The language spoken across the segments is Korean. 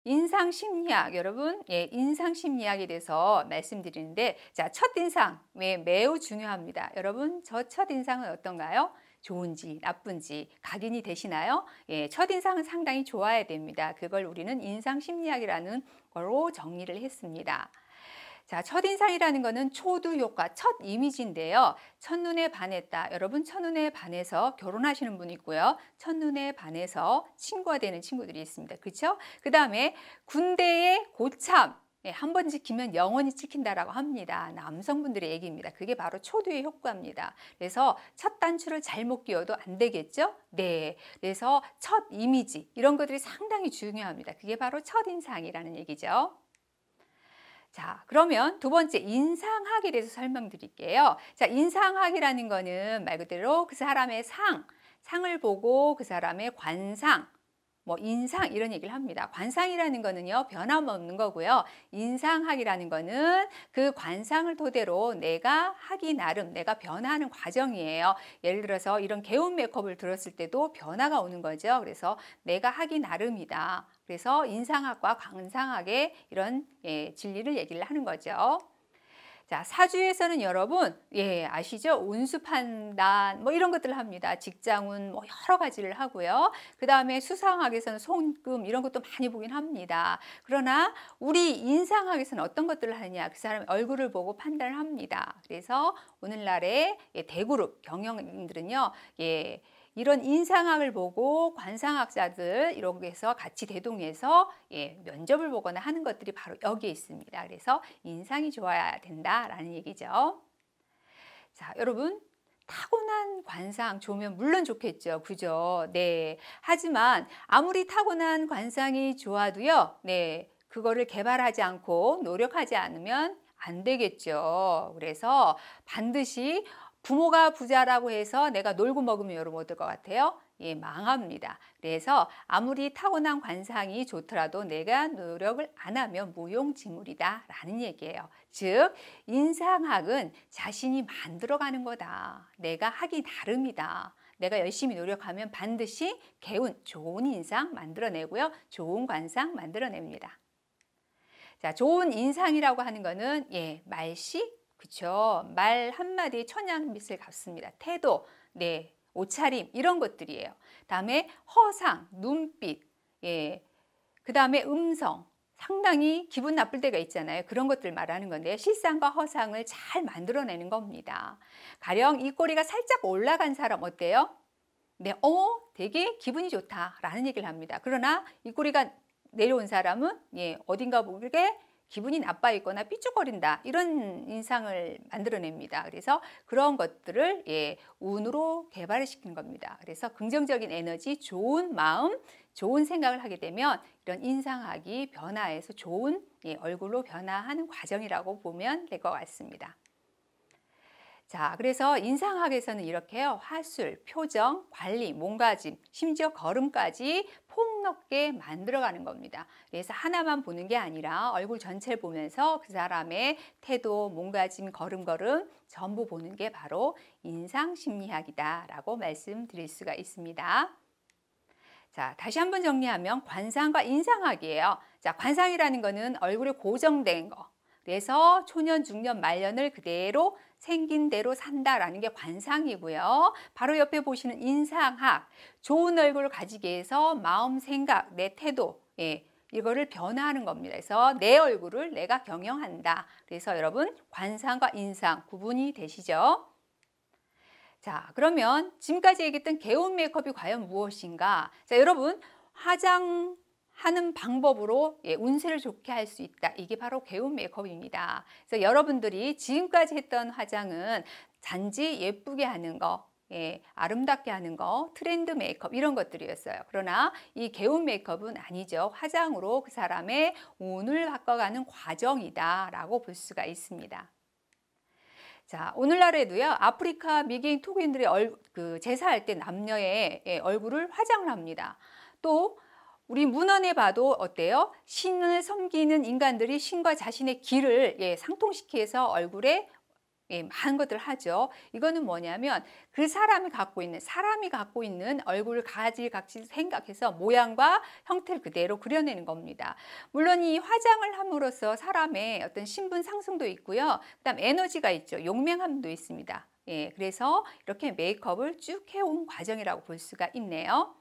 인상 심리학 여러분, 인상 심리학에 대해서 말씀드리는데, 자, 첫인상 매우 중요합니다. 여러분, 저 첫인상은 어떤가요? 좋은지 나쁜지 각인이 되시나요? 첫인상은 상당히 좋아야 됩니다. 그걸 우리는 인상 심리학이라는 걸로 정리를 했습니다. 자, 첫인상이라는 거는 초두 효과, 첫 이미지인데요. 첫눈에 반했다. 여러분, 첫눈에 반해서 결혼하시는 분이 있고요. 첫눈에 반해서 친구가 되는 친구들이 있습니다. 그렇죠? 그 다음에 군대의 고참. 한 번 지키면 영원히 지킨다라고 합니다. 남성분들의 얘기입니다. 그게 바로 초두의 효과입니다. 그래서 첫 단추를 잘못 끼워도 안 되겠죠? 네. 그래서 첫 이미지 이런 것들이 상당히 중요합니다. 그게 바로 첫인상이라는 얘기죠. 자, 그러면 두 번째 인상학에 대해서 설명드릴게요. 자, 인상학이라는 거는 말 그대로 그 사람의 상을 보고 그 사람의 관상, 뭐 인상 이런 얘기를 합니다. 관상이라는 거는요, 변함없는 거고요. 인상학이라는 거는 그 관상을 토대로 내가 하기 나름, 내가 변화하는 과정이에요. 예를 들어서 이런 개운 메이크업을 들었을 때도 변화가 오는 거죠. 그래서 내가 하기 나름이다. 그래서 인상학과 관상학의 이런 진리를 얘기를 하는 거죠. 자, 사주에서는 여러분, 아시죠? 운수 판단, 뭐 이런 것들을 합니다. 직장운, 뭐 여러 가지를 하고요. 그 다음에 수상학에서는 손금, 이런 것도 많이 보긴 합니다. 그러나 우리 인상학에서는 어떤 것들을 하느냐? 그 사람의 얼굴을 보고 판단을 합니다. 그래서 오늘날의 대그룹 경영인들은요, 이런 인상학을 보고 관상학자들 이렇게 해서 같이 대동해서 면접을 보거나 하는 것들이 바로 여기에 있습니다. 그래서 인상이 좋아야 된다라는 얘기죠. 자, 여러분, 타고난 관상 좋으면 물론 좋겠죠. 그죠? 네. 하지만 아무리 타고난 관상이 좋아도요. 네. 그거를 개발하지 않고 노력하지 않으면 안 되겠죠. 그래서 반드시 부모가 부자라고 해서 내가 놀고 먹으면 여러분 어떨 것 같아요? 망합니다. 그래서 아무리 타고난 관상이 좋더라도 내가 노력을 안 하면 무용지물이다 라는 얘기예요. 즉 인상학은 자신이 만들어가는 거다. 내가 하기 나름이다. 내가 열심히 노력하면 반드시 개운, 좋은 인상 만들어내고요. 좋은 관상 만들어냅니다. 자, 좋은 인상이라고 하는 거는 말씨, 그쵸? 말 한마디에 천냥빚을 갚습니다. 태도, 옷차림 이런 것들이에요. 다음에 허상, 눈빛, 그 다음에 음성, 상당히 기분 나쁠 때가 있잖아요. 그런 것들 말하는 건데요. 실상과 허상을 잘 만들어내는 겁니다. 가령 입꼬리가 살짝 올라간 사람 어때요? 네, 되게 기분이 좋다라는 얘기를 합니다. 그러나 입꼬리가 내려온 사람은 어딘가 모르게 기분이 나빠 있거나 삐죽거린다 이런 인상을 만들어냅니다. 그래서 그런 것들을 운으로 개발을 시킨 겁니다. 그래서 긍정적인 에너지, 좋은 마음, 좋은 생각을 하게 되면 이런 인상학이 변화해서 좋은 얼굴로 변화하는 과정이라고 보면 될 것 같습니다. 자, 그래서 인상학에서는 이렇게요. 화술, 표정, 관리, 몸가짐, 심지어 걸음까지 폭넓게 만들어가는 겁니다. 그래서 하나만 보는 게 아니라 얼굴 전체를 보면서 그 사람의 태도, 몸가짐, 걸음 전부 보는 게 바로 인상심리학이다라고 말씀드릴 수가 있습니다. 자, 다시 한번 정리하면 관상과 인상학이에요. 자, 관상이라는 거는 얼굴에 고정된 거. 그래서 초년, 중년, 말년을 그대로 생긴 대로 산다라는 게 관상이고요. 바로 옆에 보시는 인상학, 좋은 얼굴을 가지기 위해서 마음, 생각, 내 태도, 이거를 변화하는 겁니다. 그래서 내 얼굴을 내가 경영한다. 그래서 여러분 관상과 인상 구분이 되시죠? 자, 그러면 지금까지 얘기했던 개운 메이크업이 과연 무엇인가? 자, 여러분 화장하는 방법으로 운세를 좋게 할 수 있다. 이게 바로 개운 메이크업입니다. 그래서 여러분들이 지금까지 했던 화장은 단지 예쁘게 하는 거, 아름답게 하는 거, 트렌드 메이크업 이런 것들이었어요. 그러나 이 개운 메이크업은 아니죠. 화장으로 그 사람의 운을 바꿔가는 과정이다라고 볼 수가 있습니다. 자, 오늘날에도요, 아프리카 미개인 토기인들의 제사할 때 남녀의 얼굴을 화장을 합니다. 또 우리 문헌에 봐도 어때요? 신을 섬기는 인간들이 신과 자신의 기를 상통시켜서 얼굴에 예, 많은 것들 하죠. 이거는 뭐냐면 그 사람이 갖고 있는 얼굴을 가지각지 생각해서 모양과 형태를 그대로 그려내는 겁니다. 물론 이 화장을 함으로써 사람의 어떤 신분 상승도 있고요. 그다음 에너지가 있죠. 용맹함도 있습니다. 예, 그래서 이렇게 메이크업을 쭉 해온 과정이라고 볼 수가 있네요.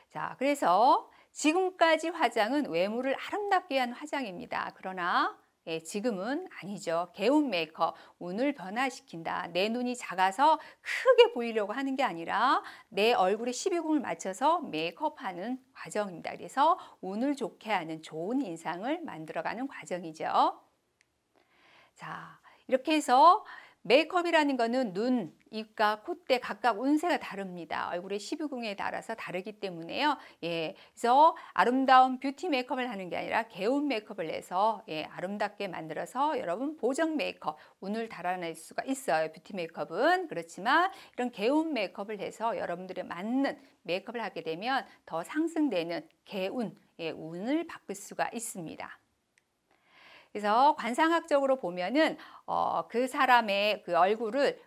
자, 그래서 지금까지 화장은 외모를 아름답게 한 화장입니다. 그러나 지금은 아니죠. 개운 메이크업, 운을 변화시킨다. 내 눈이 작아서 크게 보이려고 하는 게 아니라 내 얼굴에 12궁을 맞춰서 메이크업하는 과정입니다. 그래서 운을 좋게 하는 좋은 인상을 만들어가는 과정이죠. 자, 이렇게 해서 메이크업이라는 거는 눈, 입과 콧대 각각 운세가 다릅니다. 얼굴의 12궁에 따라서 다르기 때문에요. 예, 그래서 아름다운 뷰티 메이크업을 하는 게 아니라 개운 메이크업을 해서 아름답게 만들어서 여러분 보정 메이크업, 운을 달아낼 수가 있어요. 뷰티 메이크업은. 그렇지만 이런 개운 메이크업을 해서 여러분들의 맞는 메이크업을 하게 되면 더 상승되는 개운, 운을 바꿀 수가 있습니다. 그래서 관상학적으로 보면은 그 사람의 그 얼굴을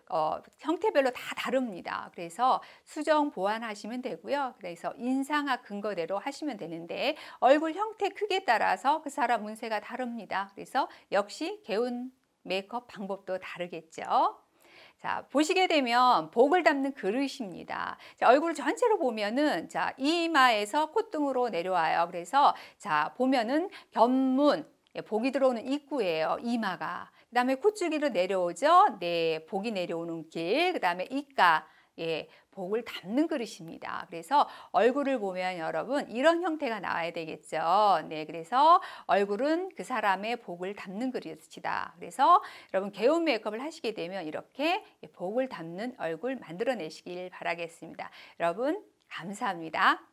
형태별로 다 다릅니다. 그래서 수정 보완하시면 되고요. 그래서 인상학 근거대로 하시면 되는데 얼굴 형태 크기에 따라서 그 사람 운세가 다릅니다. 그래서 역시 개운 메이크업 방법도 다르겠죠. 자, 보시게 되면 복을 담는 그릇입니다. 자, 얼굴 전체로 보면은 자, 이마에서 콧등으로 내려와요. 그래서 자, 보면은 견문, 복이 들어오는 입구예요. 이마가. 그다음에 콧줄기로 내려오죠. 네, 복이 내려오는 길. 그다음에 입가. 예, 복을 담는 그릇입니다. 그래서 얼굴을 보면 여러분 이런 형태가 나와야 되겠죠. 네, 그래서 얼굴은 그 사람의 복을 담는 그릇이다. 그래서 여러분 개운 메이크업을 하시게 되면 이렇게 복을 담는 얼굴 만들어내시길 바라겠습니다. 여러분 감사합니다.